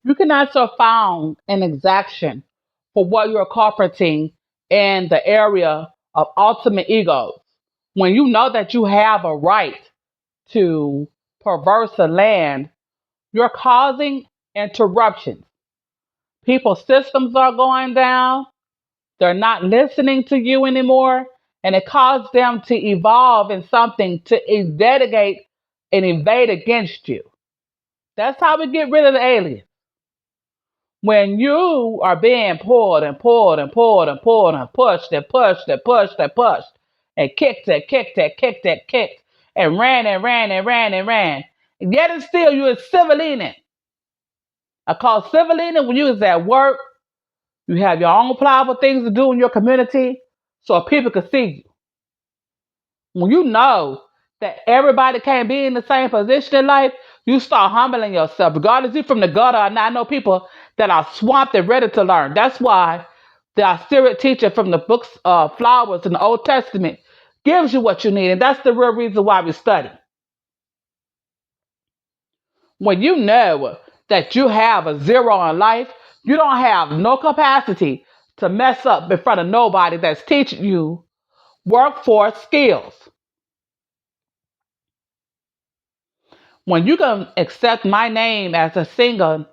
You can also found an exaction for what you're carpeting in the area of ultimate egos. When you know that you have a right to perverse the land, you're causing interruptions. People's systems are going down, they're not listening to you anymore, and it caused them to evolve in something to investigate and invade against you. That's how we get rid of the aliens. When you are being pulled and pulled and pulled and pulled and pushed and pushed and pushed and pushed and kicked and kicked and kicked and kicked and ran and ran and ran and ran, and yet and still you're civilian. I call civilian when you is at work, you have your own pliable things to do in your community so people can see you. When you know that everybody can't be in the same position in life, you start humbling yourself, regardless if you're from the gutter or not. I know people that are swamped and ready to learn. That's why the Assyrian teacher from the books of Flowers in the Old Testament gives you what you need, and that's the real reason why we study. When you know that you have a zero in life, you don't have no capacity to mess up in front of nobody that's teaching you workforce skills. When you can accept my name as a single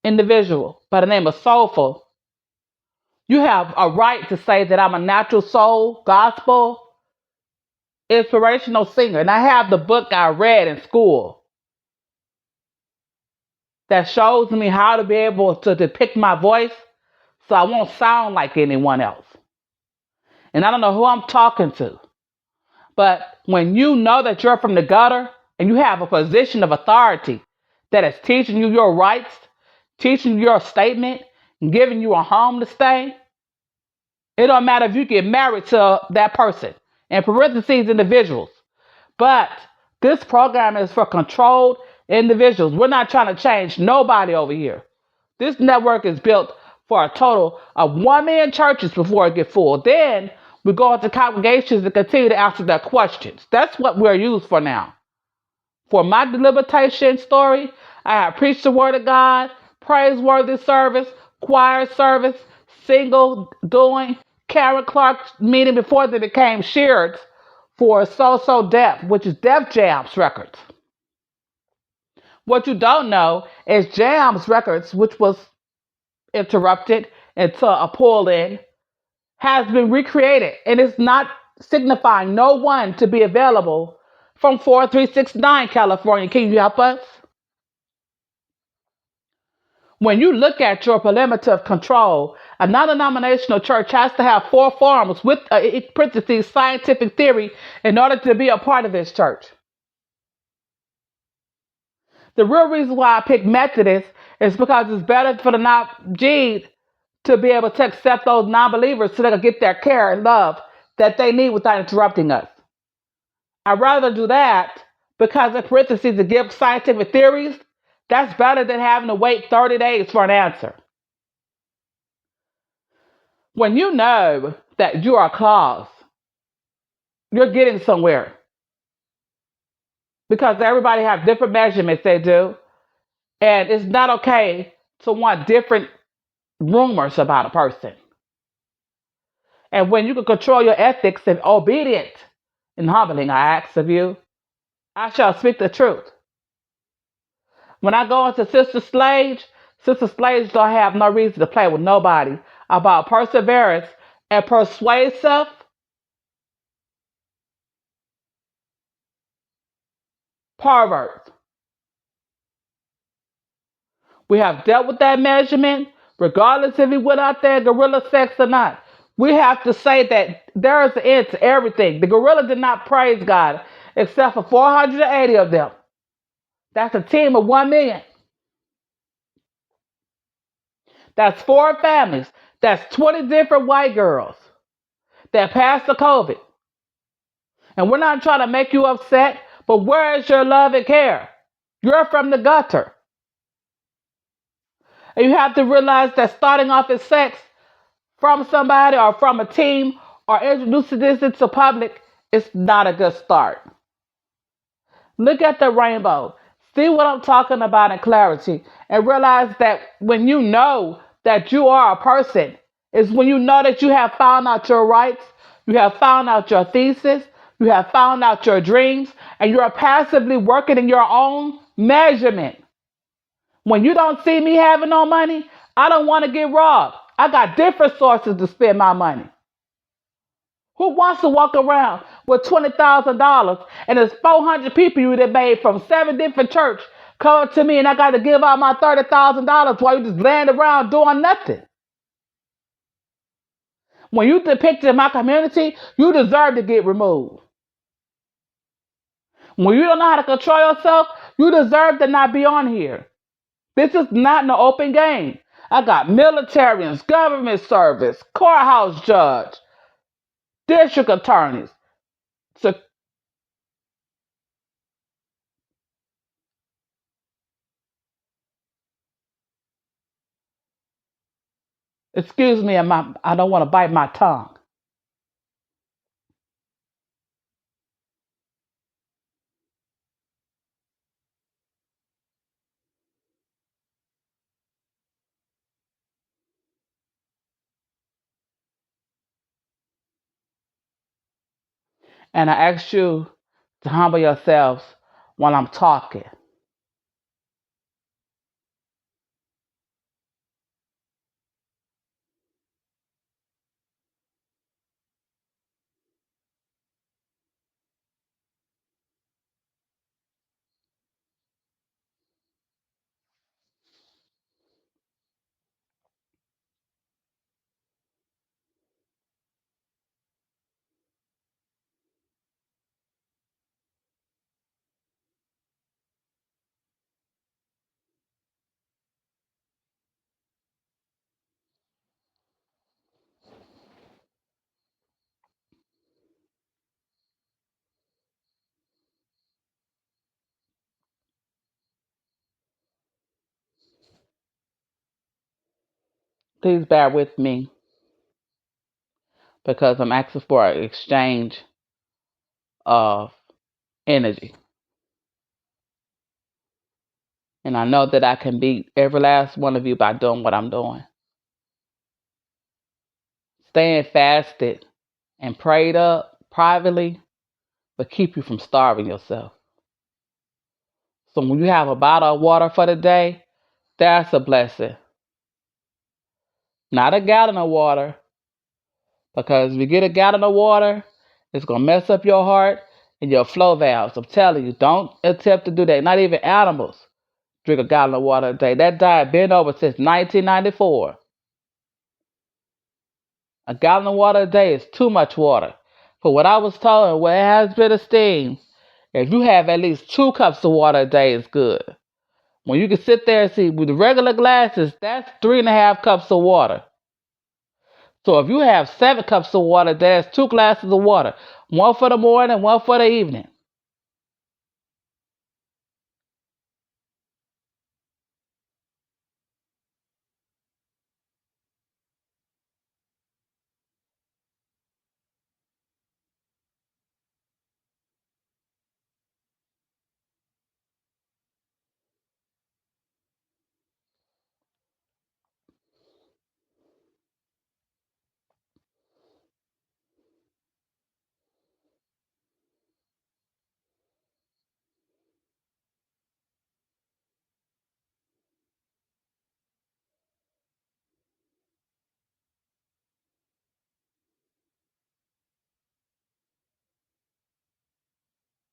individual by the name of Soulful, you have a right to say that I'm a natural soul, gospel, inspirational singer. And I have the book I read in school that shows me how to be able to depict my voice so I won't sound like anyone else. And I don't know who I'm talking to, but when you know that you're from the gutter and you have a position of authority that is teaching you your rights, teaching you your statement, and giving you a home to stay, it don't matter if you get married to that person, in parentheses, individuals. But this program is for controlled individuals. We're not trying to change nobody over here. This network is built for a total of 1 million churches before it gets full. Then we go into congregations and continue to answer their questions. That's what we're used for now. For my delimitation story, I have preached the word of God, praiseworthy service, choir service, single doing, Karen Clark meeting before they became shared for So Def, which is Def Jams Records. What you don't know is Jams Records, which was interrupted until a pull in, has been recreated and it's not signifying no one to be available from 4369 California. Can you help us? When you look at your perimeter of control, a non-denominational church has to have 4 forms with parentheses scientific theory in order to be a part of this church. The real reason why I picked Methodist is because it's better for the not G's to be able to accept those non-believers so they can get their care and love that they need without interrupting us. I'd rather do that because in parentheses to give scientific theories, that's better than having to wait 30 days for an answer. When you know that you are a clause, you're getting somewhere because everybody has different measurements they do, and it's not okay to want different rumors about a person. And when you can control your ethics and obedient and humbling, I ask of you, I shall speak the truth. When I go into Sister Slade don't have no reason to play with nobody about perseverance and persuasive perverts. We have dealt with that measurement, regardless if he went out there gorilla sex or not. We have to say that there is an end to everything. The gorilla did not praise God, except for 480 of them. That's a team of 1 million. That's 4 families. That's 20 different white girls that passed the COVID. And we're not trying to make you upset, but where is your love and care? You're from the gutter. And you have to realize that starting off as sex from somebody or from a team or introducing this into public is not a good start. Look at the rainbow. See what I'm talking about in clarity and realize that when you know that you are a person, is when you know that you have found out your rights, you have found out your thesis, you have found out your dreams, and you are passively working in your own measurement. When you don't see me having no money, I don't want to get robbed. I got different sources to spend my money. Who wants to walk around with $20,000 and there's 400 people you that made from 7 different churches come up to me and I got to give out my $30,000 while you just laying around doing nothing? When you depicted in my community, you deserve to get removed. When you don't know how to control yourself, you deserve to not be on here. This is not an open game. I got militarians, government service, courthouse judge, district attorneys. So, excuse me, I don't want to bite my tongue. And I ask you to humble yourselves while I'm talking. Please bear with me because I'm asking for an exchange of energy. And I know that I can beat every last one of you by doing what I'm doing. Staying fasted and prayed up privately will keep you from starving yourself. So when you have a bottle of water for the day, that's a blessing. Not a gallon of water, because if you get a gallon of water, it's going to mess up your heart and your flow valves. I'm telling you, don't attempt to do that. Not even animals drink a gallon of water a day. That diet been over since 1994. A gallon of water a day is too much water. For what I was told and what has been esteemed, if you have at least 2 cups of water a day is good. When you can sit there and see with the regular glasses, that's 3.5 cups of water. So if you have 7 cups of water, that's 2 glasses of water. One for the morning, one for the evening.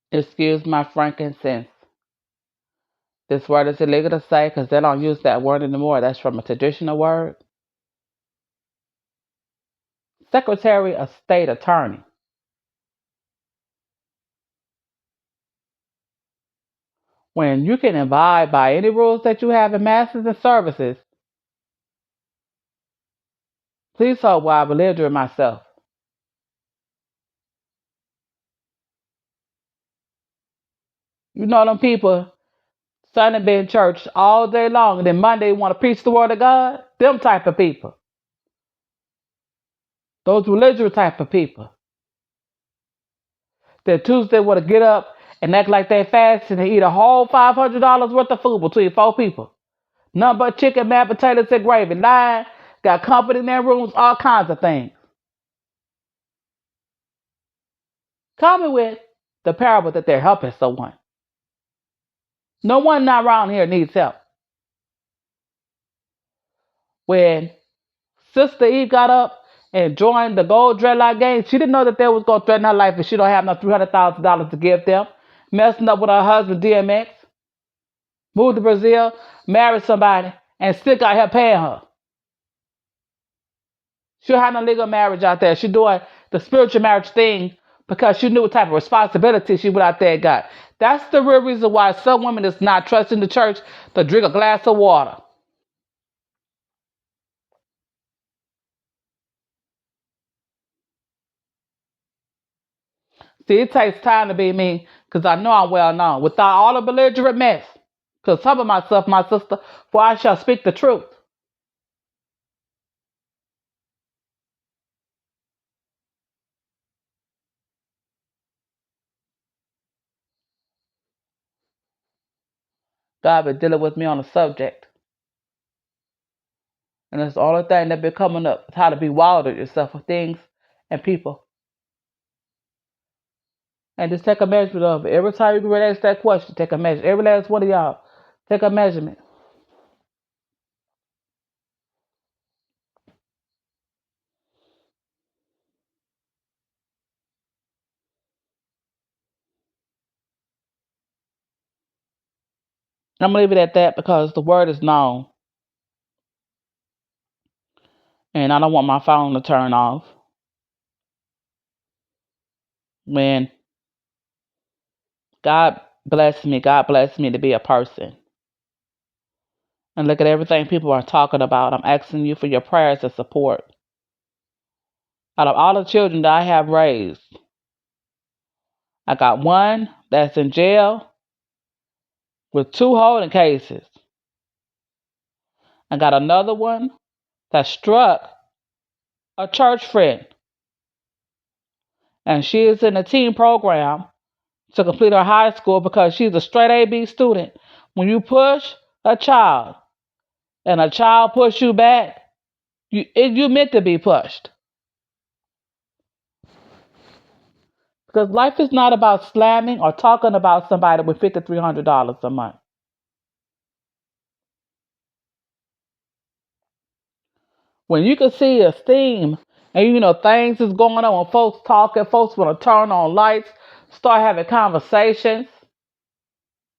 Excuse my frankincense. This word is illegal to say because they don't use that word anymore. That's from a traditional word. Secretary of State Attorney. When you can abide by any rules that you have in masters and services, please hold while I belligerent myself. You know them people, Sunday be in church all day long, and then Monday want to preach the word of God? Them type of people. Those religious type of people. Then Tuesday want to get up and act like they fasting and eat a whole $500 worth of food between 4 people. Nothing but chicken, mashed potatoes, and gravy. Lying, got company in their rooms, all kinds of things. Coming with the parable that they're helping someone. No one not around here needs help. When Sister Eve got up and joined the gold dreadlock gang, she didn't know that they was going to threaten her life if she don't have no $300,000 to give them. Messing up with her husband DMX, moved to Brazil, married somebody, and still got here paying her. She don't have no legal marriage out there. She doing the spiritual marriage thing because she knew what type of responsibility she went out there and got. That's the real reason why some women is not trusting the church to drink a glass of water. See, it takes time to be me because I know I'm well known. Without all the belligerent mess, because some of myself, my sister, for I shall speak the truth. God been dealing with me on the subject. And it's the only thing that been coming up is how to be wild with yourself for things and people. And just take a measurement of it. Every time you can ask that question, take a measure. Every last one of y'all, take a measurement. I'm gonna leave it at that because the word is known, and I don't want my phone to turn off when God bless me to be a person. And look at everything people are talking about. I'm asking you for your prayers and support. Out of all the children that I have raised, I got one that's in jail with 2 holding cases. I got another one that struck a church friend, and she is in a teen program to complete her high school because she's a straight AB student. When you push a child and a child push you back, you meant to be pushed. Because life is not about slamming or talking about somebody with $5,300 a month. When you can see esteem and things is going on, when folks talking, folks want to turn on lights, start having conversations,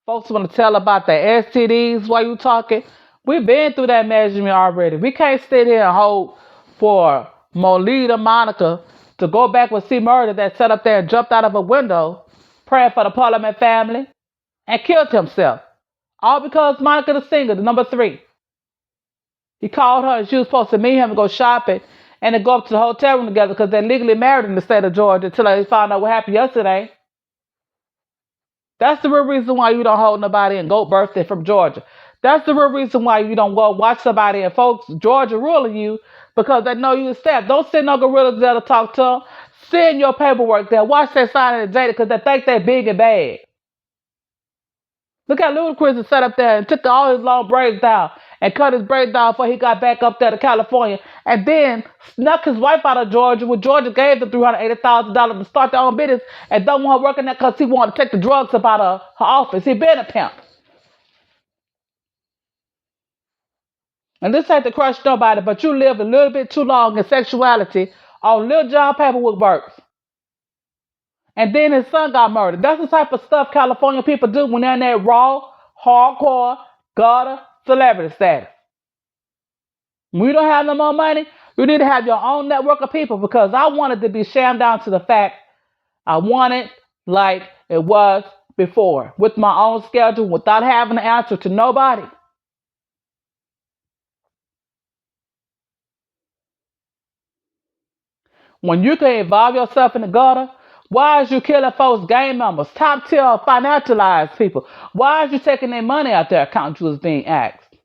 folks want to tell about their STDs while you talking. We've been through that measurement already. We can't sit here and hold for Molita Monica to go back with C Murder that sat up there and jumped out of a window praying for the Parliament family and killed himself. All because Monica the singer, the number 3. He called her and she was supposed to meet him and go shopping and then go up to the hotel room together because they're legally married in the state of Georgia until they found out what happened yesterday. That's the real reason why you don't hold nobody in Goat Birthday from Georgia. That's the real reason why you don't go watch somebody and folks Georgia ruling you because they know you staff. Don't send no gorillas there to talk to them. Send your paperwork there. Watch that sign in the Jada because they think they're big and bad. Look how Ludacris sat up there and took all his long braids down and cut his braids down before he got back up there to California and then snuck his wife out of Georgia when Georgia gave them $380,000 to start their own business and don't want her working there because he wanted to take the drugs up out of her office. He been a pimp. And this ain't to crush nobody, but you lived a little bit too long in sexuality on Lil Jon paperwork works. And then his son got murdered. That's the type of stuff California people do when they're in that raw, hardcore, gutter celebrity status. When you don't have no more money, you need to have your own network of people because I wanted to be shammed down to the fact I want it like it was before, with my own schedule, without having to answer to nobody. When you can involve yourself in the gutter, why is you killing folks' gang members, top tier financialized people? Why is you taking their money out their account you was being asked?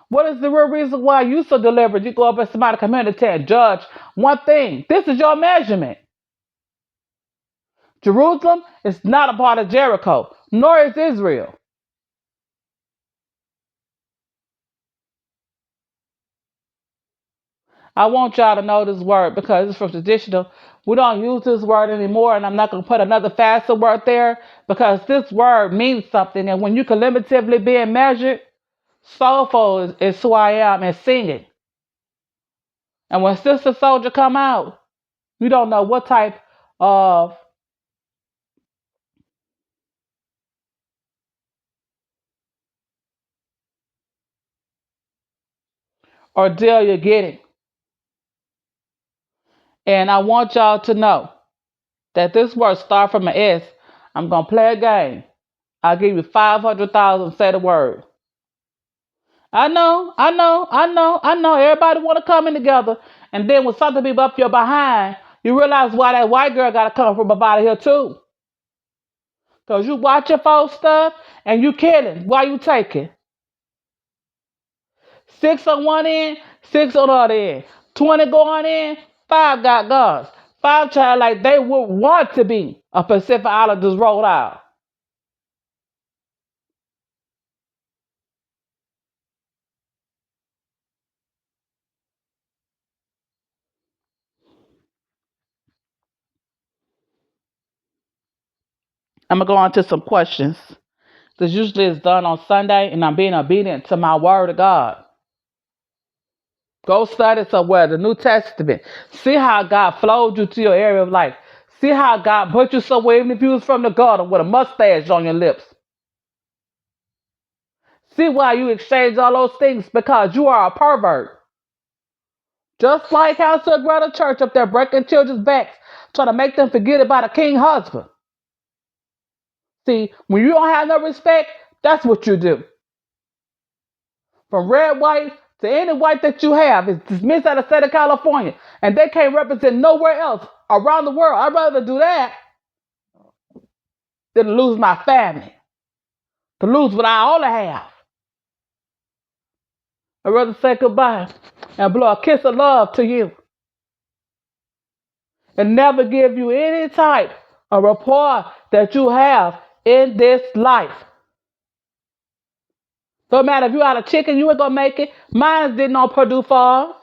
What is the real reason why you so deliberate? You go up in somebody's community and judge one thing. This is your measurement. Jerusalem is not a part of Jericho, nor is Israel. I want y'all to know this word because it's from traditional. We don't use this word anymore, and I'm not going to put another faster word there because this word means something. And when you cumulatively being measured, soulful is who I am and singing. And when Sister Soldier come out, you don't know what type of ordeal you're getting. And I want y'all to know that this word start from an S. I'm going to play a game. I'll give you 500,000, say the word. I know. Everybody want to come in together. And then when something be up your behind, you realize why that white girl got to come from up out of here too. Because you watching folks stuff and you killing. Why you taking? Six on one end, six on the other end. 20 going in, five got guns. Five try like they would want to be a Pacific Islanders rolled out. I'm going to go on to some questions. This usually is done on Sunday, and I'm being obedient to my word of God. Go study somewhere, the New Testament. See how God flowed you to your area of life. See how God put you somewhere, even if you was from the garden with a mustache on your lips. See why you exchange all those things because you are a pervert. Just like how Greta Church up there breaking children's backs, trying to make them forget about a king husband. See, when you don't have no respect, that's what you do. From red, white to any white that you have is dismissed out of the state of California, and they can't represent nowhere else around the world. I'd rather do that than to lose my family, to lose what I only have. I'd rather say goodbye and blow a kiss of love to you and never give you any type of rapport that you have in this life. No matter if you had a chicken, you ain't gonna make it. Mine didn't on Purdue Falls.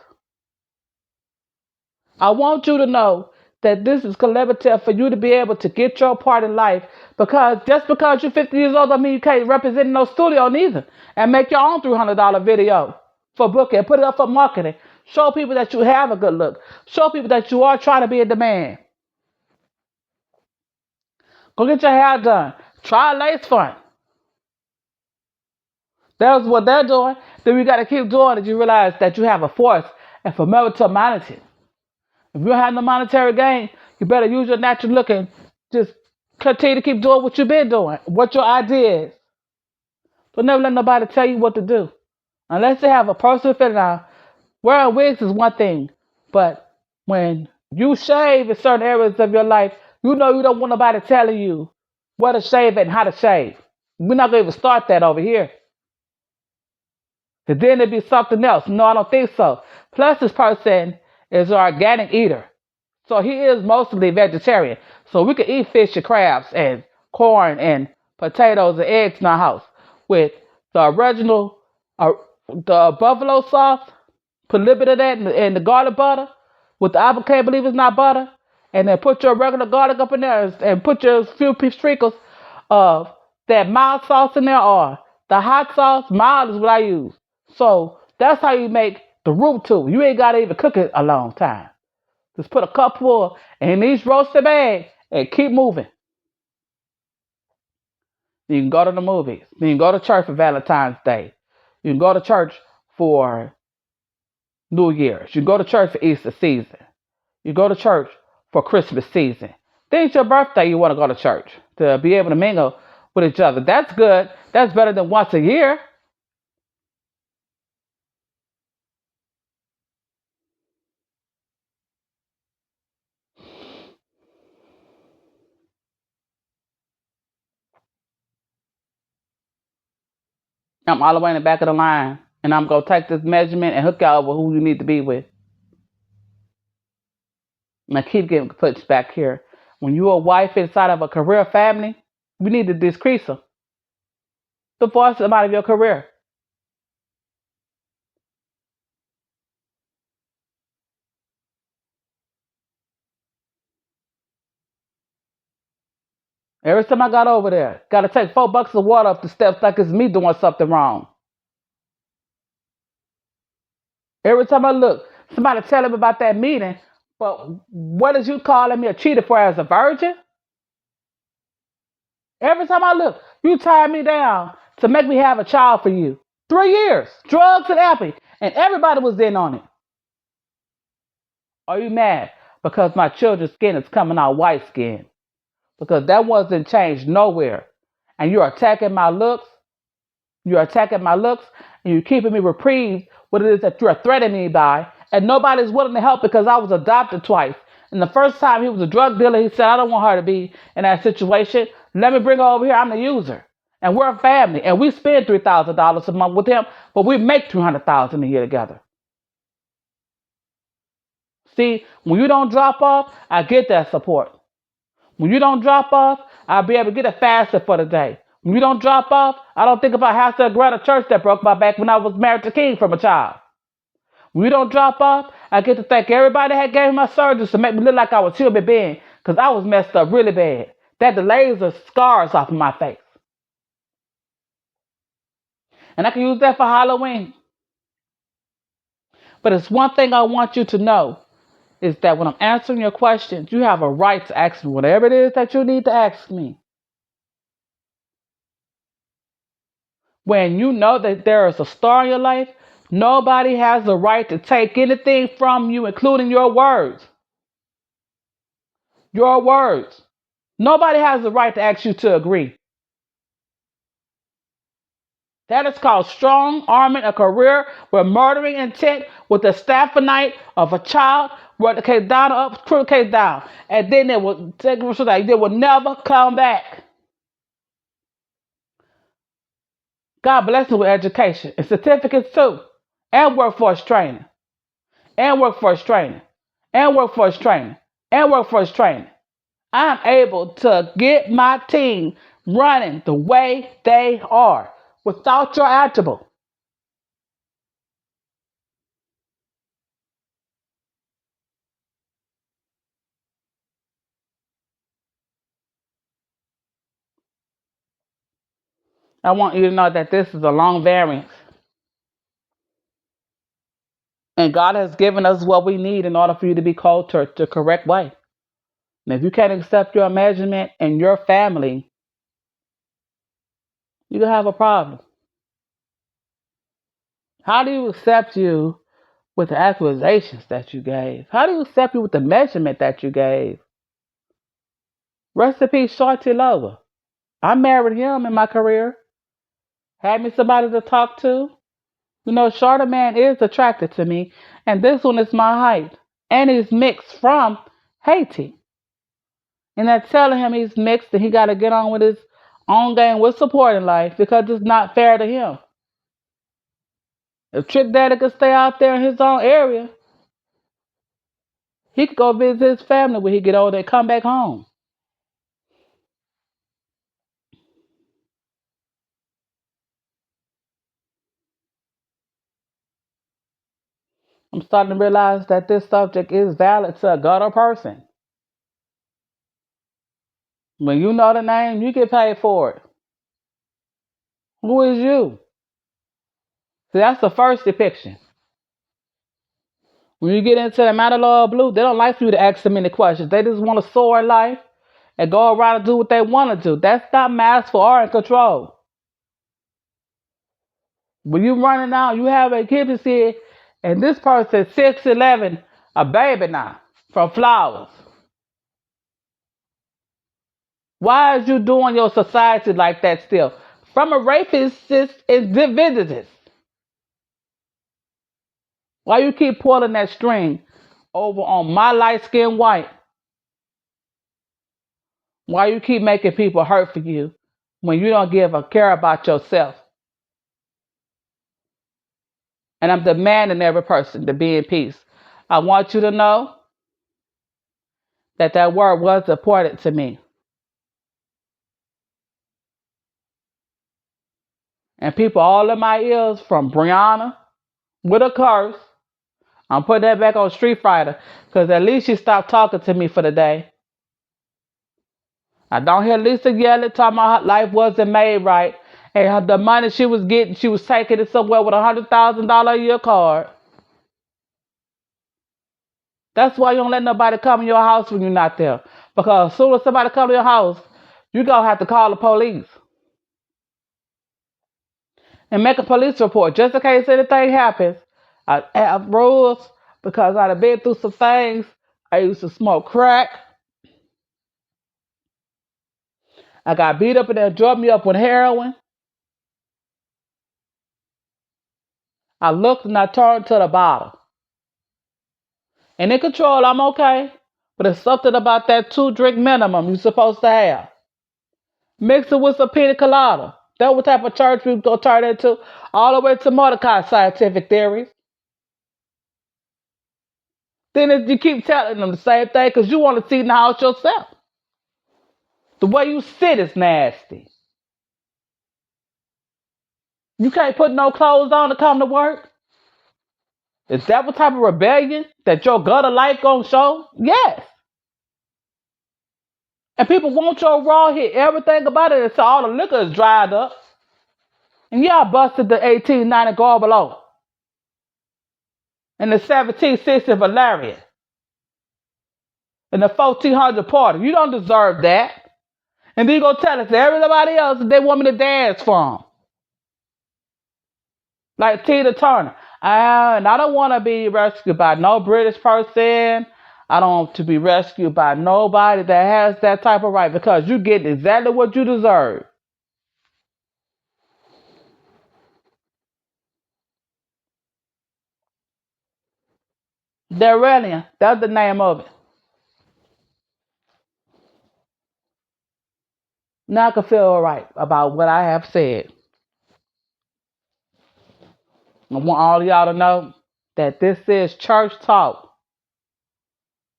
I want you to know that this is collaborative for you to be able to get your part in life. Because just because you're 50 years old, I mean you can't represent no studio neither. And make your own $300 video for booking. Put it up for marketing. Show people that you have a good look. Show people that you are trying to be in demand. Go get your hair done. Try lace front. That's what they're doing. Then you got to keep doing it. You realize that you have a force and for marital. If you don't have no monetary gain, you better use your natural look and just continue to keep doing what you've been doing, what your idea is. Don't never let nobody tell you what to do. Unless they have a personal feeling now. Wearing wigs is one thing, but when you shave in certain areas of your life, you know you don't want nobody telling you where to shave and how to shave. We're not going to even start that over here. And then it'd be something else. No, I don't think so. Plus, this person is an organic eater. So he is mostly vegetarian. So we can eat fish and crabs and corn and potatoes and eggs in our house with the original, the buffalo sauce, put a little bit of that in the garlic butter with the avocado, believe it's not butter, and then put your regular garlic up in there and put your few sprinkles of that mild sauce in there or the hot sauce. Mild is what I use. So that's how you make the root too. You ain't got to even cook it a long time. Just put a cup full in each roasted bag and keep moving. You can go to the movies. You can go to church for Valentine's Day. You can go to church for New Year's. You can go to church for Easter season. You go to church for Christmas season. Then it's your birthday you want to go to church to be able to mingle with each other. That's good. That's better than once a year. I'm all the way in the back of the line. And I'm going to take this measurement and hook y'all with who you need to be with. And I keep getting pushed back here. When you're a wife inside of a career family, you need to decrease them. Divorce them out of your career. Every time I got over there, got to take 4 buckets of water up the steps like it's me doing something wrong. Every time I look, somebody tell him about that meeting, but what is you calling me a cheater for as a virgin? Every time I look, you tie me down to make me have a child for you. 3 years, drugs and happy, and everybody was in on it. Are you mad because my children's skin is coming out white skin? Because that wasn't changed nowhere. And you're attacking my looks. You're attacking my looks, and you're keeping me reprieved what it is that you're threatening me by. And nobody's willing to help because I was adopted twice. And the first time he was a drug dealer, he said, I don't want her to be in that situation. Let me bring her over here. I'm the user. And we're a family. And we spend $3,000 a month with him, but we make $200,000 a year together. See, when you don't drop off, I get that support. When you don't drop off, I'll be able to get a fasted for the day. When you don't drop off, I don't think about House of Greta Church that broke my back when I was married to King from a child. When you don't drop off, I get to thank everybody that gave me my surgeries to make me look like I was a human being because I was messed up really bad. That the laser scars off of my face. And I can use that for Halloween. But it's one thing I want you to know is that when I'm answering your questions, you have a right to ask me whatever it is that you need to ask me. When you know that there is a star in your life, nobody has the right to take anything from you, including your words. Your words. Nobody has the right to ask you to agree. That is called strong arming a career with murdering intent with the staphylitis of a child, where the case down up, put the case down, and then they will take it so that they will never come back. God bless me with education and certificates too, and workforce training, and workforce training, and workforce training, and workforce training. I'm able to get my team running the way they are without your attribute. I want you to know that this is a long variance. And God has given us what we need in order for you to be called to the correct way. And if you can't accept your measurement and your family, you're going to have a problem. How do you accept you with the accusations that you gave? How do you accept you with the measurement that you gave? Rest in peace, Shorty Lover. I married him in my career. Had me somebody to talk to. You know, shorter man is attracted to me. And this one is my height. And he's mixed from Haiti. And they're telling him he's mixed and he got to get on with his own game with support in life because it's not fair to him. If Trick Daddy could stay out there in his own area, he could go visit his family when he get older and come back home. I'm starting to realize that this subject is valid to a gutter person. When you know the name, you get paid for it. Who is you? See, that's the first depiction. When you get into the Mandalore Blue, they don't like for you to ask them any questions. They just want to soar in life and go around and do what they want to do. That's not masterful or in control. When you running out, you have a kid to see, and this person 6'11", a baby now from flowers. Why is you doing your society like that still? From a rapist individuals. Why you keep pulling that string over on my light skinned white? Why you keep making people hurt for you when you don't give a care about yourself? And I'm demanding every person to be in peace. I want you to know that word was important to me. And people all in my ears from Brianna with a curse. I'm putting that back on Street Fighter because at least she stopped talking to me for the day. I don't hear Lisa yelling, talking about her life wasn't made right. And the money she was getting, she was taking it somewhere with $100,000 a year card. That's why you don't let nobody come in your house when you're not there. Because as soon as somebody come to your house, you're going to have to call the police and make a police report just in case anything happens. I have rules because I've been through some things. I used to smoke crack. I got beat up and they drugged me up with heroin. I looked and I turned to the bottle. And in control, I'm okay. But it's something about that 2 drink minimum you're supposed to have. Mix it with some pina colada. That's what type of church we gonna turn into. All the way to Mordecai scientific theories. Then you keep telling them the same thing because you want to see in the house yourself. The way you sit is nasty. You can't put no clothes on to come to work. Is that what type of rebellion that your gutter life gonna show? Yes. And people want your raw hit everything about it until all the liquor is dried up. And y'all busted the 1890 Garbolo and the 1760 Valerian and the 1400 Party. You don't deserve that. And then you gonna tell us to everybody else that they want me to dance from. Like Tina Turner. And I don't want to be rescued by no British person. I don't want to be rescued by nobody that has that type of right because you get exactly what you deserve. Darelian, that's the name of it. Now I can feel all right about what I have said. I want all of y'all to know that this is church talk.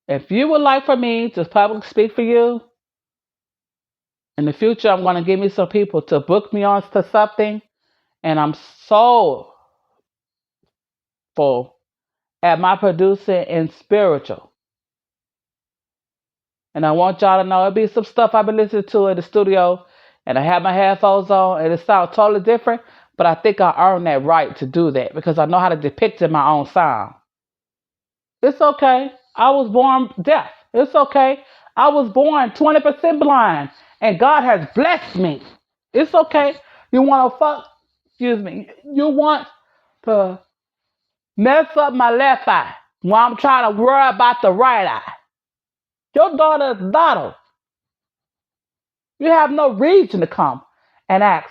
If you would like for me to publicly speak for you, in the future, I'm going to give me some people to book me on to something. And I'm so full at my producing and spiritual. And I want y'all to know it'll be some stuff I've been listening to in the studio. And I have my headphones on and it sounds totally different. But I think I earned that right to do that because I know how to depict in my own sound. It's okay. I was born deaf. It's okay. I was born 20% blind. And God has blessed me. It's okay. You want to fuck, excuse me, you want to mess up my left eye while I'm trying to worry about the right eye. Your daughter is Donald. You have no reason to come and ask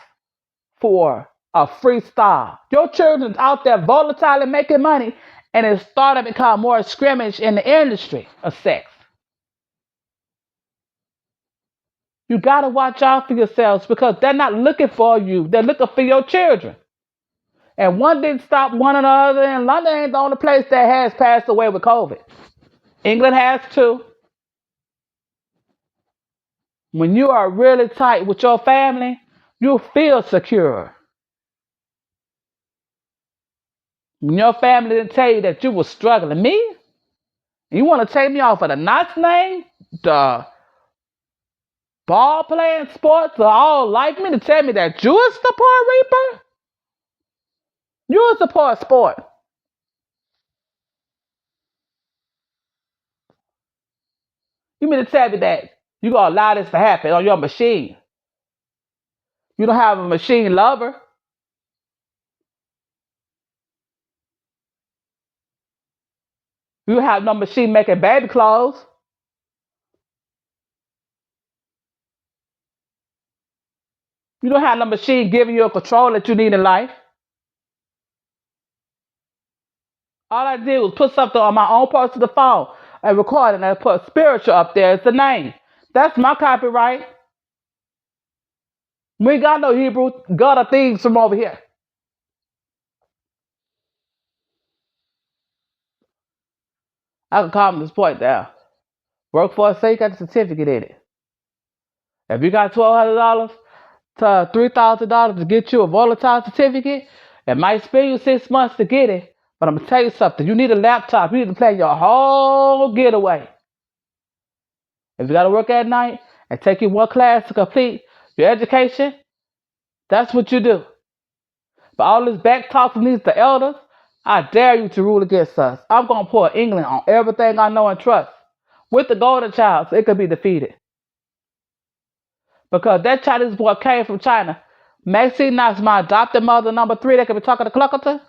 for a freestyle. Your children's out there volatile and making money, and it's starting to become more scrimmage in the industry of sex. You gotta watch out for yourselves because they're not looking for you. They're looking for your children. And one didn't stop one another, and London ain't the only place that has passed away with COVID. England has too. When you are really tight with your family, you feel secure. When your family didn't tell you that you were struggling, me? You want to take me off of the nice name, the ball playing sports, or all like me to tell me that you a support reaper? You a support sport. You mean to tell me that you gonna allow this to happen on your machine? You don't have a machine lover. You have no machine making baby clothes. You don't have no machine giving you a control that you need in life. All I did was put something on my own personal phone and record it and I put spiritual up there as the name. That's my copyright. We ain't got no Hebrew gutter thieves from over here. I can calm this point down. Workforce say you got the certificate in it. If you got $1,200 to $3,000 to get you a volatile certificate, it might spend you 6 months to get it. But I'm gonna tell you something. You need a laptop. You need to plan your whole getaway. If you gotta work at night and take you one class to complete your education, that's what you do. But all this back talk from these the elders, I dare you to rule against us. I'm gonna pour England on everything I know and trust. With the golden child, so it could be defeated. Because that Chinese boy came from China. Maxine Knox, my adopted mother, number 3, that could be talking to Cluckerton,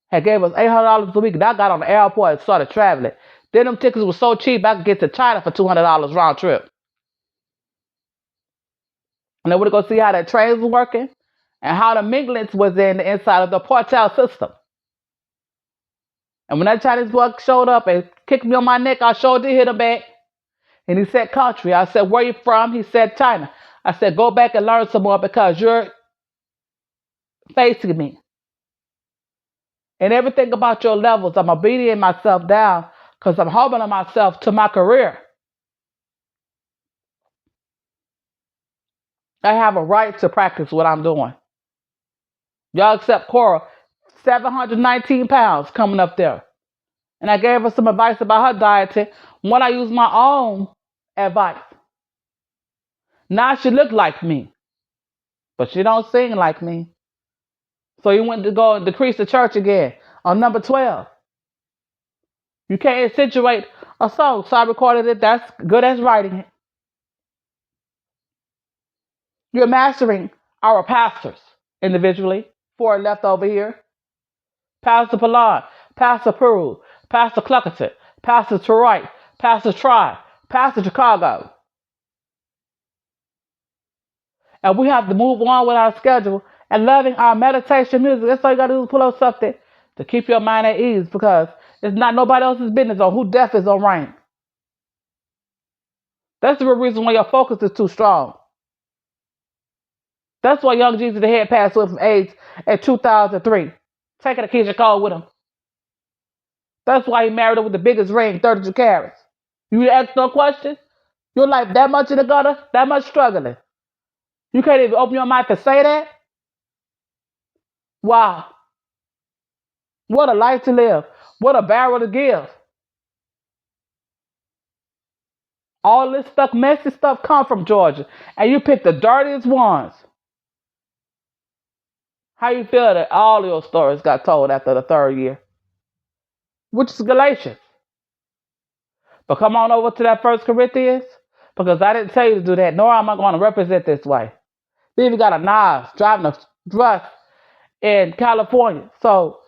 had gave us $800 a week. And I got on the airport and started traveling. Then them tickets were so cheap, I could get to China for $200 round trip. And then we're going to see how that trains was working and how the Minglets was in the inside of the Portal system. And when that Chinese boy showed up and kicked me on my neck, I sure did hit him back. And he said, country. I said, where you from? He said, China. I said, go back and learn some more because you're facing me. And everything about your levels, I'm obedient myself down because I'm humbling myself to my career. I have a right to practice what I'm doing. Y'all accept Cora, 719 pounds coming up there. And I gave her some advice about her dieting when I use my own advice. Now she look like me, but she don't sing like me. So you went to go and decrease the church again on number 12. You can't accentuate a song, so I recorded it. That's good as writing it. You're mastering our pastors individually. 4 left over here. Pastor Pallon, Pastor Peru, Pastor Cluckerton, Pastor Troy, Pastor Try, Pastor Chicago. And we have to move on with our schedule and loving our meditation music. That's all you got to do is pull up something to keep your mind at ease because it's not nobody else's business on who death is on reign. That's the real reason why your focus is too strong. That's why young Jesus the head passed away from AIDS in 2003. Taking a Keisha Cole with him. That's why he married her with the biggest ring, 32 carats. You ask no question? Your life that much in the gutter? That much struggling? You can't even open your mouth to say that? Wow. What a life to live. What a barrel to give. All this stuff, messy stuff come from Georgia. And you pick the dirtiest ones. How you feel that all your stories got told after the 3rd year? Which is Galatians. But come on over to that 1 Corinthians. Because I didn't tell you to do that, nor am I going to represent this way. They even got a knife driving a bus in California. So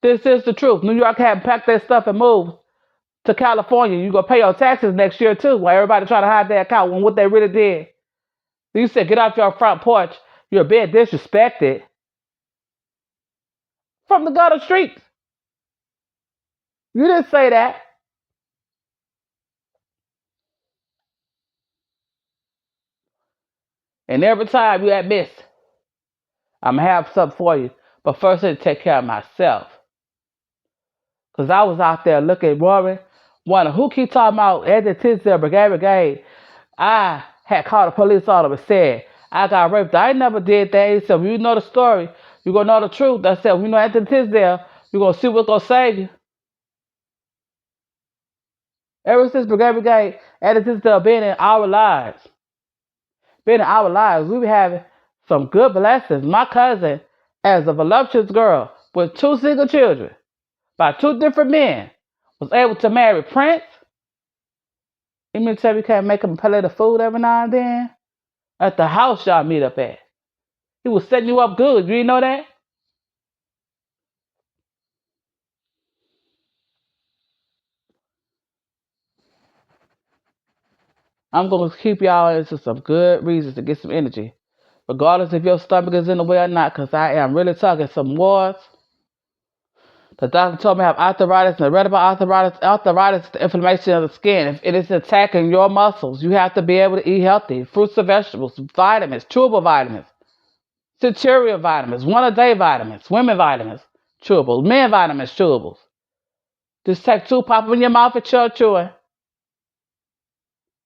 this is the truth. New York had packed their stuff and moved to California. You're going to pay your taxes next year too, while everybody trying to hide their account when what they really did. You said, get off your front porch. You're being disrespected from the gutter streets. You didn't say that. And every time you admit, I'm going to have something for you. But first, I need to take care of myself. Because I was out there looking, worrying, wondering who keep talking about Anthony Tisdale Brigade. I had called the police on him and said, I got raped. I never did that. He said, well, you know the story. You're going to know the truth. I said, well, you know Anthony Tisdale, you're going to see what's going to save you. Ever since Brigade, Anthony Tisdale been in our lives. We be having some good blessings. My cousin, as a voluptuous girl with 2 single children by 2 different men, was able to marry Prince. You mean to tell me you can't make him plate of food every now and then? At the house y'all meet up at. He was setting you up good. You didn't know that? I'm going to keep y'all into some good reasons to get some energy. Regardless if your stomach is in the way or not, because I am really talking some wars. The doctor told me I have arthritis, and I read about arthritis. Arthritis is the inflammation of the skin. If it is attacking your muscles, you have to be able to eat healthy. Fruits and vegetables, vitamins, chewable vitamins, Centurion vitamins, one-a-day vitamins, women vitamins, chewables, men vitamins, chewables. Just take two, pop them in your mouth and chewing.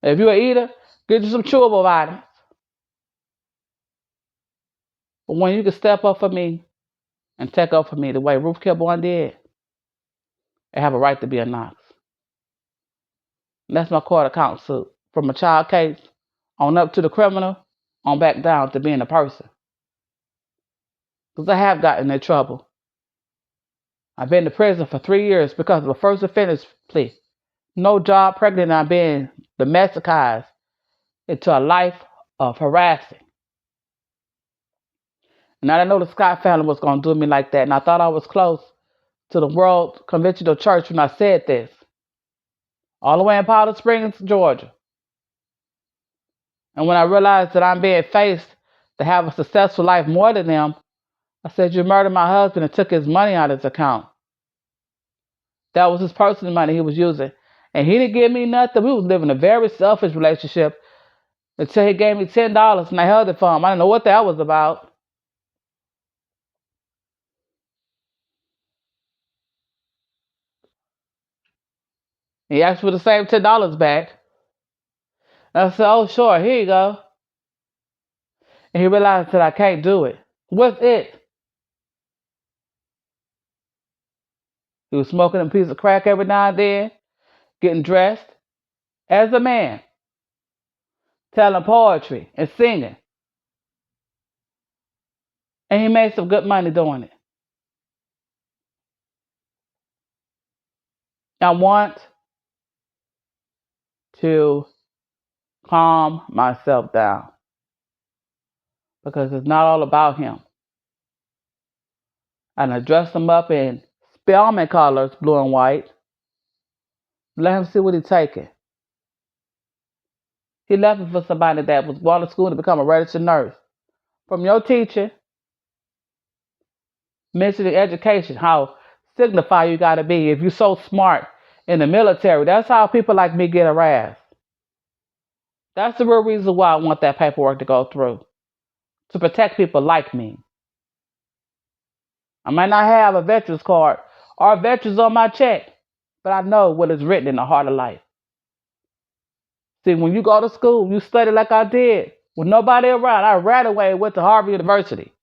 If you're an eater, get you some chewable items. But when you can step up for me and take up for me the way Ruth Kilborn did, they have a right to be a Knox. And that's my court account suit. From a child case on up to the criminal, on back down to being a person. Because I have gotten in trouble. I've been to prison for 3 years because of a first offense plea. No job, pregnant, and I'm being domesticized into a life of harassing. And I didn't know the Scott family was going to do me like that. And I thought I was close to the World Conventional Church when I said this. All the way in Powder Springs, Georgia. And when I realized that I'm being faced to have a successful life more than them, I said, you murdered my husband and took his money out of his account. That was his personal money he was using. And he didn't give me nothing. We was living a very selfish relationship until he gave me $10 and I held it for him. I didn't know what that was about. He asked for the same $10 back. And I said, oh, sure, here you go. And he realized that I can't do it. What's it? He was smoking a piece of crack every now and then, getting dressed as a man, telling poetry and singing. And he made some good money doing it. I want to calm myself down because it's not all about him. And I dressed him up in Spelman colors, blue and white. Let him see what he's taking. He left it for somebody that was going to school to become a registered nurse. From your teacher, mentioning education, how signified you got to be. If you're so smart in the military, that's how people like me get harassed. That's the real reason why I want that paperwork to go through, to protect people like me. I might not have a veterans card or veterans on my check, but I know what is written in the heart of life. See, when you go to school, you study like I did, with nobody around. I ran away and went to Harvard University.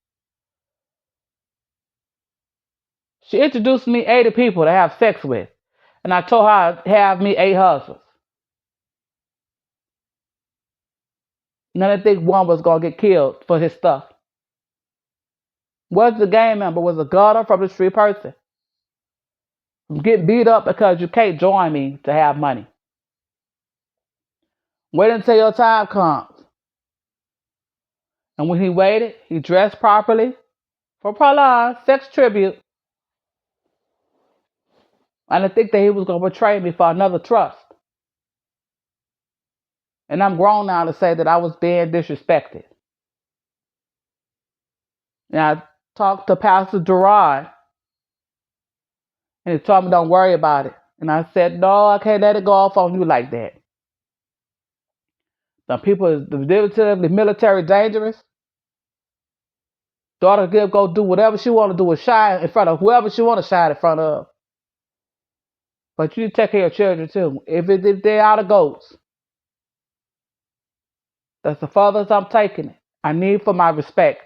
She introduced me 80 people to have sex with, and I told her I'd have me 8 husbands. And I didn't think one was going to get killed for his stuff. Was the gang member, was a gutter from the street person. Get beat up because you can't join me to have money. Wait until your time comes. And when he waited, he dressed properly for prolonged sex tribute. I didn't think that he was going to betray me for another trust. And I'm grown now to say that I was being disrespected. And I talked to Pastor Gerard, and he told me don't worry about it. And I said, no, I can't let it go off on you like that. Some people is relatively military dangerous. Daughter give go do whatever she want to do and shine in front of whoever she want to shine in front of. But you take care of children too. If they're out of goats, that's the furthest I'm taking it. I need for my respect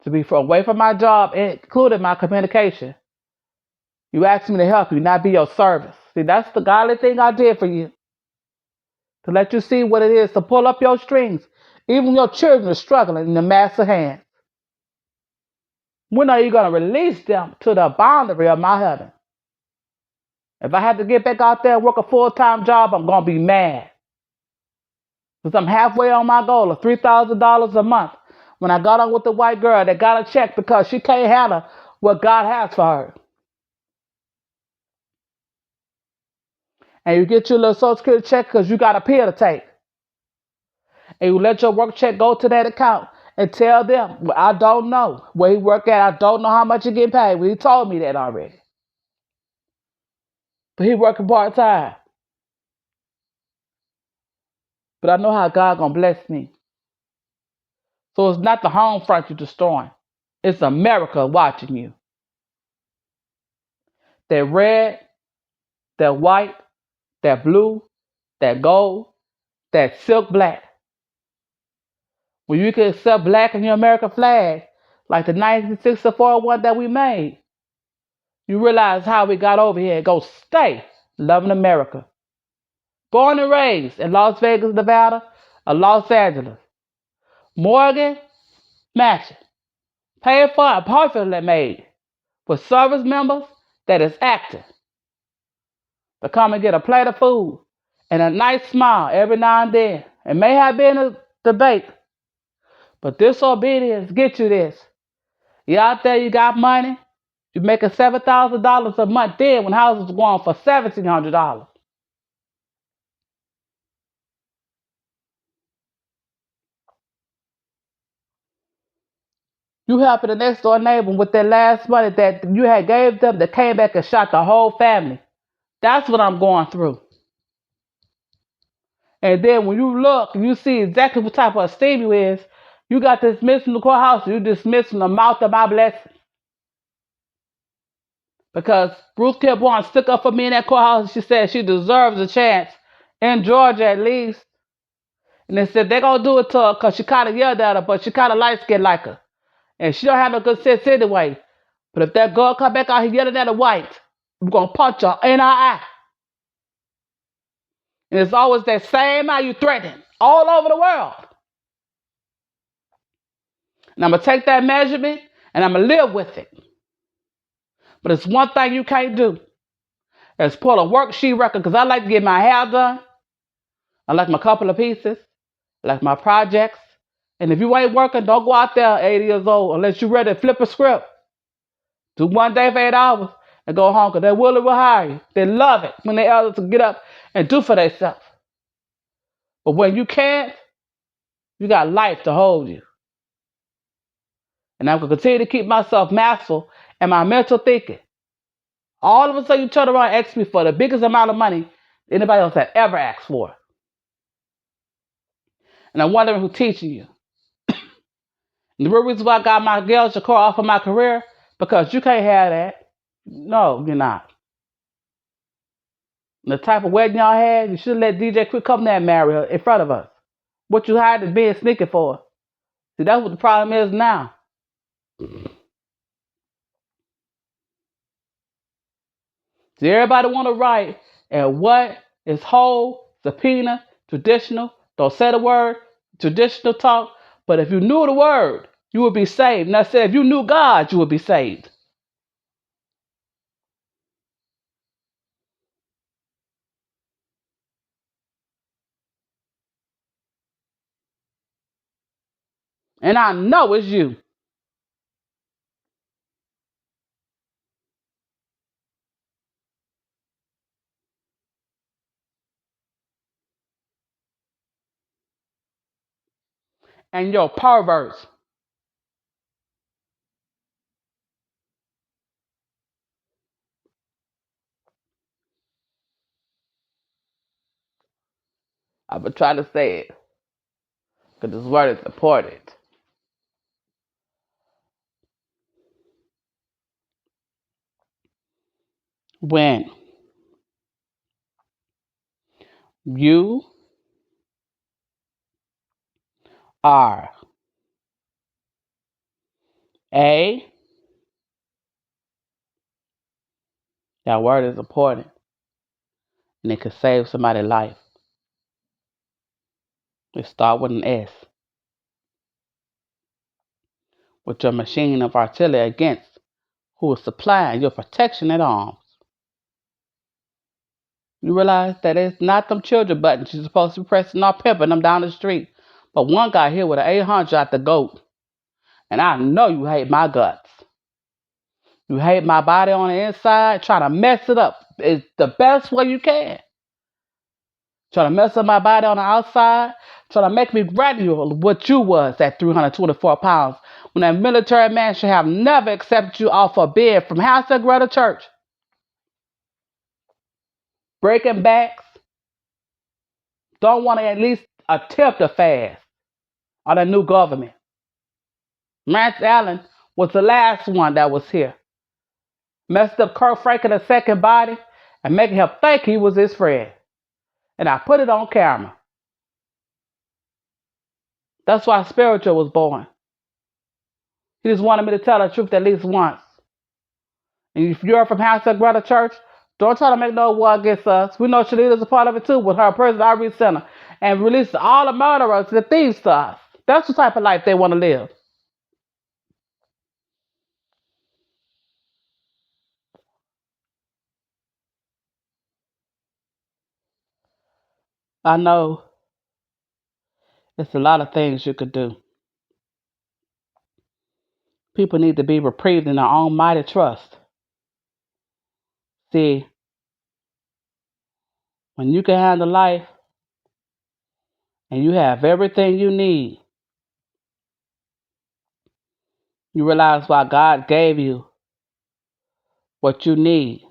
to be away from my job, including my communication. You asked me to help you, not be your service. See, that's the godly thing I did for you. To let you see what it is to pull up your strings. Even your children are struggling in the master hands. When are you going to release them to the boundary of my heaven? If I have to get back out there and work a full-time job, I'm going to be mad. Because I'm halfway on my goal of $3,000 a month. When I got on with the white girl that got a check because she can't handle what God has for her. And you get your little Social Security check because you got a pill to take. And you let your work check go to that account and tell them, well, I don't know where he work at. I don't know how much he get paid. Well, he told me that already. But he working part-time. But I know how God gonna bless me. So it's not the home front you're destroying. It's America watching you. They read that white, that blue, that gold, that silk black. When you can accept black in your American flag, like the 1964 one that we made, you realize how we got over here and go stay loving America. Born and raised in Las Vegas, Nevada, or Los Angeles. Morgan matching. Paid for and perfectly made with service members that is active to come and get a plate of food and a nice smile every now and then. It may have been a debate, but disobedience gets you this. You out there, you got money, you're making $7,000 a month then when houses were going for $1,700. You helping the next door neighbor with their last money that you had gave them that came back and shot the whole family. That's what I'm going through. And then when you look, you see exactly what type of esteem you is. You got dismissed from the courthouse, you dismissed from the mouth of my blessing. Because Ruth kept on stick up for me in that courthouse. She said she deserves a chance in Georgia at least. And they said they're gonna do it to her because she kind of yelled at her, but she kind of light skinned like her, and she don't have no good sense anyway. But if that girl come back out here yelling at a white, I'm gonna punch her in her eye. And it's always that same eye you threatening all over the world. And I'm gonna take that measurement and I'm gonna live with it. But it's one thing you can't do. It's pull a worksheet record because I like to get my hair done. I like my couple of pieces. I like my projects. And if you ain't working, don't go out there 80 years old unless you're ready to flip a script. Do one day for 8 hours and go home because they will hire you. They love it when they able to get up and do for themselves. But when you can't, you got life to hold you. And I'm going to continue to keep myself masterful and my mental thinking. All of a sudden, you turn around and ask me for the biggest amount of money anybody else had ever asked for. And I'm wondering who's teaching you. And the real reason why I got my girls to call off of my career, because you can't have that. No, you're not. The type of wedding y'all had, you should let DJ Quick come there and marry her in front of us. What you hired is being sneaky for. See, that's what the problem is now. See, everybody want to write and what is whole, subpoena, traditional, don't say the word, traditional talk. But if you knew the word, you would be saved. And I said, if you knew God, you would be saved. And I know it's you. And your perverts. I've been trying to say it because this word is important. When you are a, that word is important and it can save somebody's life. It start with an S. With your machine of artillery against who is supplying your protection at arms. You realize that it's not them children buttons you're supposed to be pressing or pimping them down the street. But one guy here with an 800 out the goat. And I know you hate my guts. You hate my body on the inside, trying to mess it up. It's the best way you can. Trying to mess up my body on the outside, trying to make me gradual what you was at 324 pounds. When that military man should have never accepted you off a bed from house to Greta Church. Breaking backs. Don't want to at least attempt a fast on the new government. Rance Allen was the last one that was here. Messed up Kurt Franklin the second body and making him think he was his friend. And I put it on camera. That's why spiritual was born. He just wanted me to tell the truth at least once. And if you're from Hashtag Brother Church, don't try to make no war against us. We know Shalita's a part of it too with her prison outreach center and release all the murderers and the thieves to us. That's the type of life they want to live. I know it's a lot of things you could do. People need to be reprieved in their own mighty trust. See, when you can handle life and you have everything you need, you realize why God gave you what you need.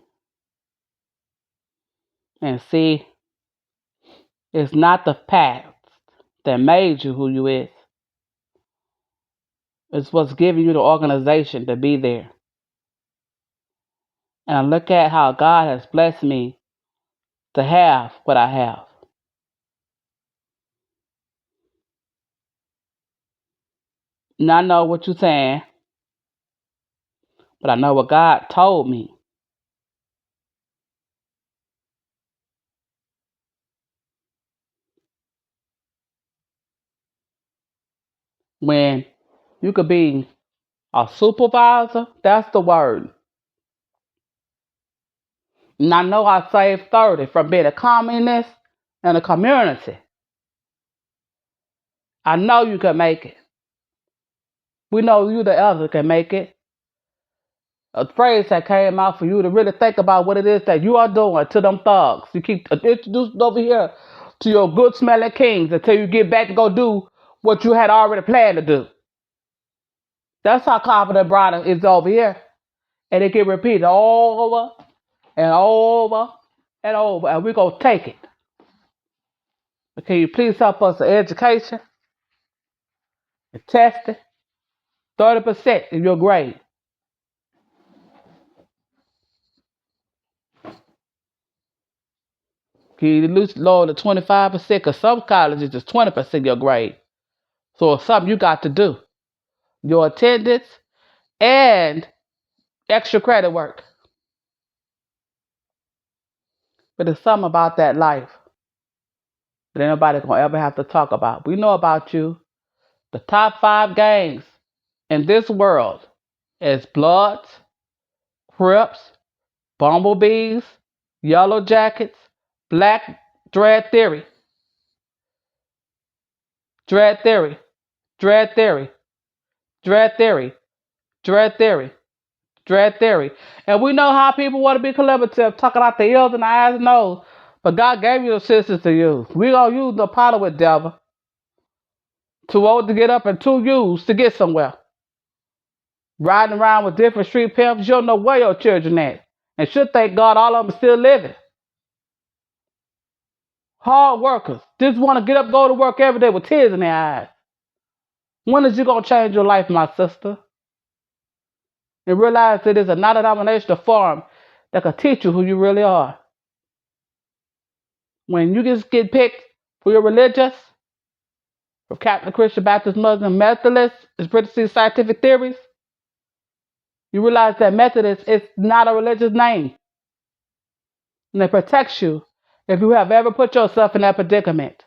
And see, it's not the past that made you who you is. It's what's giving you the organization to be there. And I look at how God has blessed me to have what I have. And I know what you're saying, but I know what God told me. When you could be a supervisor, that's the word. And I know I saved 30 from being a communist in a community. I know you can make it. We know you, the elder, can make it. A phrase that came out for you to really think about what it is that you are doing to them thugs. You keep introducing over here to your good smelling kings until you get back to go do what you had already planned to do. That's how confident Brian is over here. And it get repeated over and over and over. And we're going to take it. But can you please help us with education and testing? 30% in your grade. Can you at least lower to 25%? Because some colleges is 20% your grade. So it's something you got to do. Your attendance and extra credit work. But there's something about that life that ain't nobody gonna ever have to talk about. We know about you. The top 5 gangs in this world is Bloods, Crips, Bumblebees, Yellow Jackets, Black Dread Theory, Dread Theory, Dread Theory, Dread Theory, Dread Theory, Dread Theory. And we know how people want to be collaborative, talking out the ears and the eyes and nose. But God gave you the sisters to use. We gonna use the power with devil. Too old to get up and too used to get somewhere. Riding around with different street pimps, you don't know where your children at. And should thank God all of them still living. Hard workers. Just want to get up, go to work every day with tears in their eyes. When is you gonna change your life, my sister? And realize it is a non-denominational form that can teach you who you really are. When you just get picked for your religious, from Catholic, Christian, Baptist, Muslim, Methodist, is British scientific theories, you realize that Methodist is not a religious name. And it protects you if you have ever put yourself in that predicament.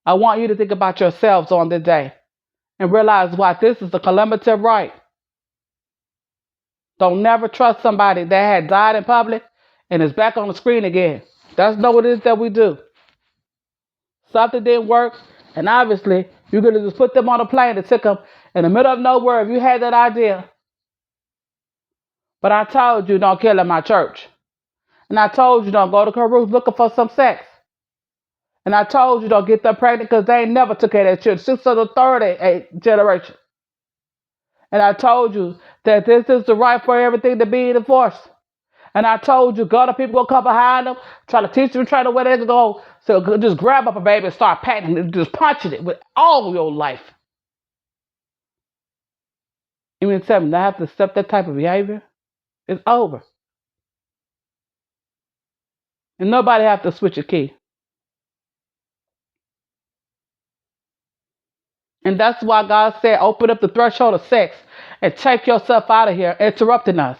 I want you to think about yourselves on this day and realize why this is a calamity right. Don't never trust somebody that had died in public and is back on the screen again. That's not what it is that we do. Something didn't work, and obviously you're gonna just put them on a plane and take them in the middle of nowhere if you had that idea. But I told you don't kill in my church. And I told you don't go to Caruth looking for some sex. And I told you don't get them pregnant because they ain't never took care of their children. Since the 38th generation. And I told you that this is the right for everything to be enforced. And I told you, God, people gonna come behind them, try to teach them, try to where they can go. So just grab up a baby and start patting it, just punching it with all your life. You mean tell me I have to accept that type of behavior? It's over. And nobody have to switch a key. And that's why God said, open up the threshold of sex and take yourself out of here, interrupting us.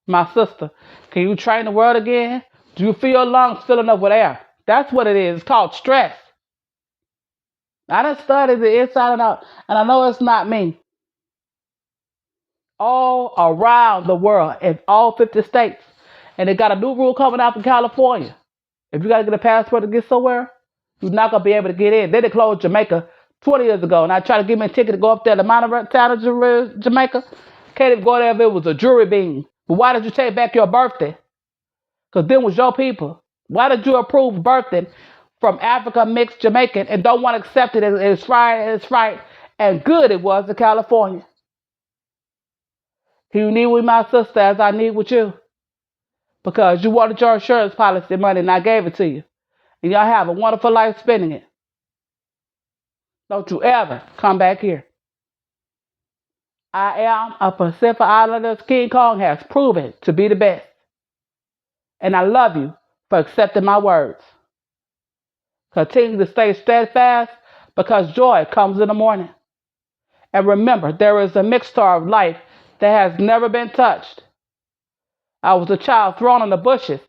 My sister, can you train the world again? Do you feel your lungs filling up with air? That's what it is. It's called stress. I done studied the inside and out, and I know it's not me. All around the world, in all 50 states. And they got a new rule coming out from California. If you got to get a passport to get somewhere, you're not going to be able to get in. They closed Jamaica 20 years ago, and I tried to give me a ticket to go up there to the mountain town of Jamaica. Can't even go there if it was a jury being. But why did you take back your birthday? Because them was your people. Why did you approve birthing from Africa mixed Jamaican and don't want to accept it as it's right and good it was in California? You need with my sister as I need with you. Because you wanted your insurance policy money and I gave it to you. And y'all have a wonderful life spending it. Don't you ever come back here. I am a Pacific Islanders. King Kong has proven to be the best. And I love you for accepting my words. Continue to stay steadfast because joy comes in the morning. And remember, there is a mixture of life that has never been touched. I was a child thrown in the bushes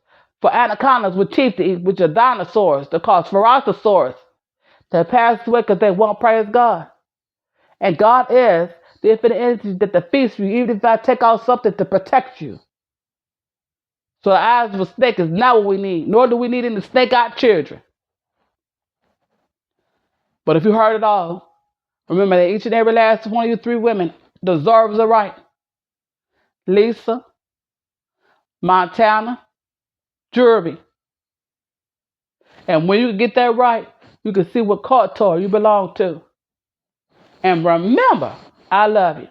for anacondas with teeth to eat, which are dinosaurs that cause ferocious that pass away because they won't praise God. And God is the infinite entity that defeats you, even if I take out something to protect you. So the eyes of a snake is not what we need, nor do we need any snake-eyed children. But if you heard it all, remember that each and every last one of you three women deserves a right. Lisa, Montana, Jerby. And when you get that right, you can see what culture you belong to. And remember, I love you.